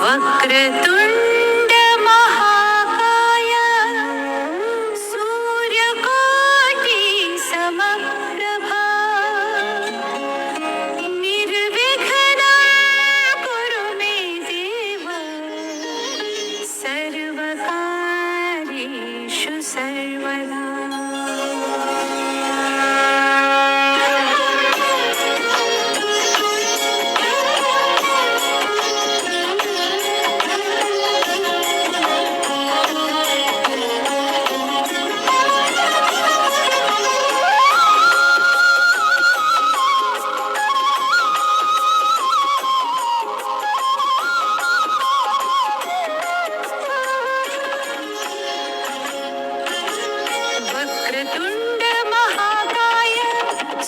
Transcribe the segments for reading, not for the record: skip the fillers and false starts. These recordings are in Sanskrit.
वक्रतुण्ड महाकाय सूर्यकोटि समप्रभा निर्विघ्नं कुरु मे देव सर्वकार्येषु सर्वदा। वक्रतुण्ड महाकाय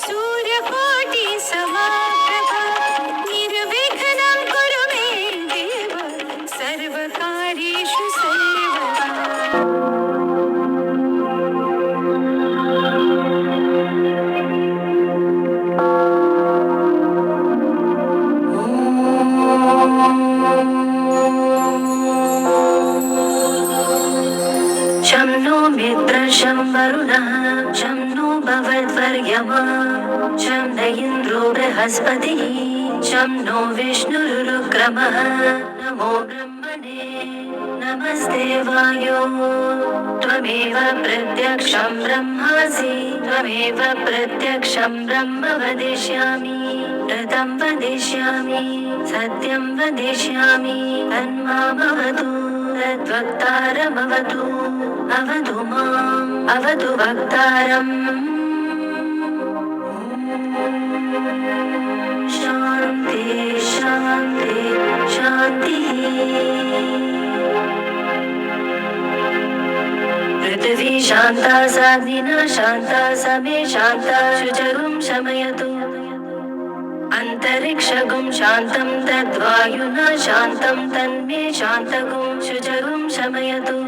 सूर्यकोटि समप्रभा निर्विघ्नं कुरु मे देव सर्वकार्येषु सर्वदा। शं नो मित्रं शं वरुणः शं नो भवद्वर्यमा शं न इन्द्रो बृहस्पतिः शं नो विष्णुरुक्रमः। नमो ब्रह्मणे नमस्ते वायो त्वमेव प्रत्यक्षं ब्रह्मासि त्वमेव प्रत्यक्षं ब्रह्म वदिष्यामि ऋतं वदिष्यामि सत्यं वदिष्यामि तन्मामवतु तद्वक्तारमवतु अवतु माम् अवतु वक्तारम्। शान्ति शान्ति शान्तिः। पृथिवी शान्ता साग्निना शान्ता समे शान्ता शुचरुं शमयतु अन्तरिक्षगुं शान्तं तद्वायुना शान्तं तन्मे शान्तगुं शुचरुं शमयतु।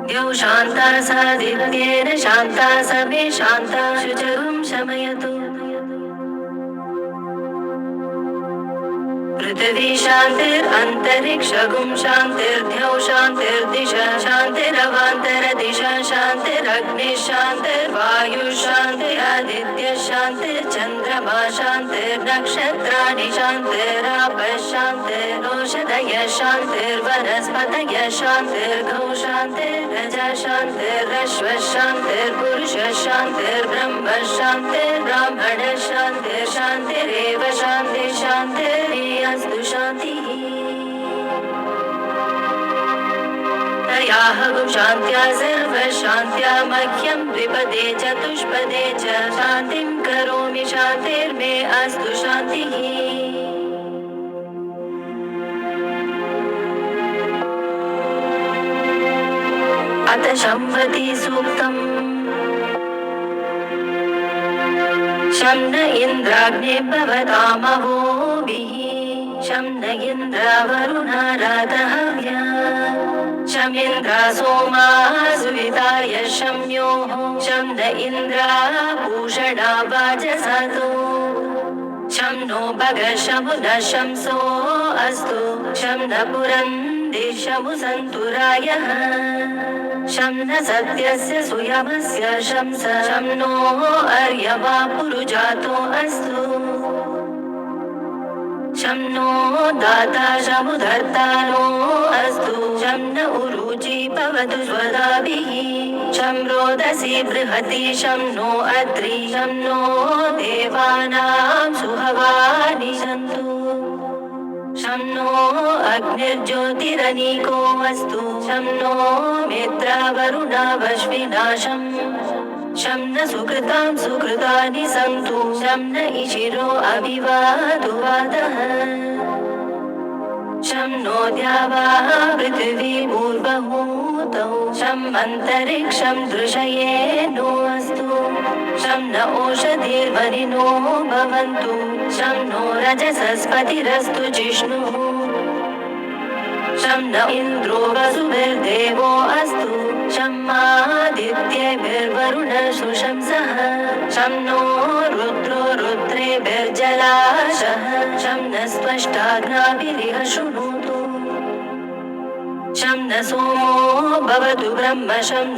द्यौ शान्ता सादित्येन शान्ता समे शान्ता शुचरुं शमयतु। पृथिवी शान्तिरन्तरिक्षगुं शान्तिर्द्यौ शान्तिर्दिशा शान्तिरवान्तरदिशा शान्तिरग्निः शान्तिर्वायुः शान्तिरादित्यः शान्तिर्चन्द्रमा शान्तिर्नक्षत्राणि शान्तिरापः शान्तिरोषधयः शान्तिर्वनस्पतयः शान्तिर्गौ शान्तिरजः शान्तिरश्वः शान्तिर्पुरुषः शान्तिर्ब्रह्म शान्तिर्ब्राह्मणः शान्तिर्शान्तिरेव शान्तिः शान्तिरस्तु शान्तिः। तयाहं शान्त्या सर्वशान्त्या मह्यं द्विपदे चतुष्पदे च शान्तिं करोमि शान्तिर्मे अस्तु शान्तिः। अथ शंवति सूक्तम्। शं न इन्द्राग्ने भवतामहोभिः शं न इन्द्रावरुणा रातहव्या शमिन्द्रा सोमा सुविताय शम्योः शं न इन्द्रा पूषणा वाजसातो शं नो भगः शमुनः शंसो अस्तु शं न पुरन्दिशमु सन्तुरायः शं न सत्यस्य सुयमस्य शंस शं नो अर्यमा पुरुजातो अस्तु शं नो दाता शमुधर्ता नो अस्तु शं न उरुचि भवतु स्वदाभिः शं रोदसी बृहति शं नो अद्रि शं नो देवानां सुहवानि सन्तु शं नो अग्निर्ज्योतिरनीको अस्तु शं नो मित्रावरुणावश्विनाशम् शं न सुकृतां सुकृतानि सन्तु शं न इशिरो अभिवादु वादः शं नो द्यावा पृथिवी पूर्वभूतौ शं अन्तरिक्षं दृशये नो अस्तु शं न ओषधिर्वनिनो भवन्तु शं नो रजसस्पतिरस्तु जिष्णुः शं न इन्द्रो वसुभिर्देवो अस्तु शं आदित्यैर्वरुणशुशंसः शं नो रुद्रो रुद्रेभिर्जलाशः शं न स्त्वष्टाग्नाभिरिह शृणोतु शं न सोमो भवतु ब्रह्म शं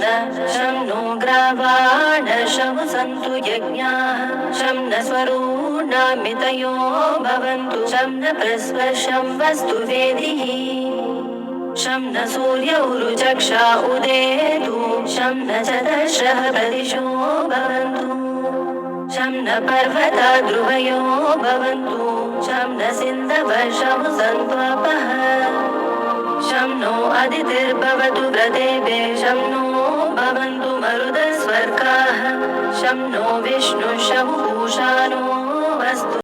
नो ग्रावाणशमु सन्तु यज्ञाः शं न स्वरूणामितयो भवन्तु शं न प्रस्पर्शं वस्तु वेदिः शं न सूर्य उरुचक्षा उदेतु शं न चतस्रः प्रदिशो भवन्तु शं न पर्वता ध्रुवयो भवन्तु शं न सिन्धवशमु सन्त्वापः शं नो अदितिर्भवतु प्रदेवे शं नो भवन्तु मरुतस्वर्गाः शं नो विष्णुः शं पूषा नो अस्तु।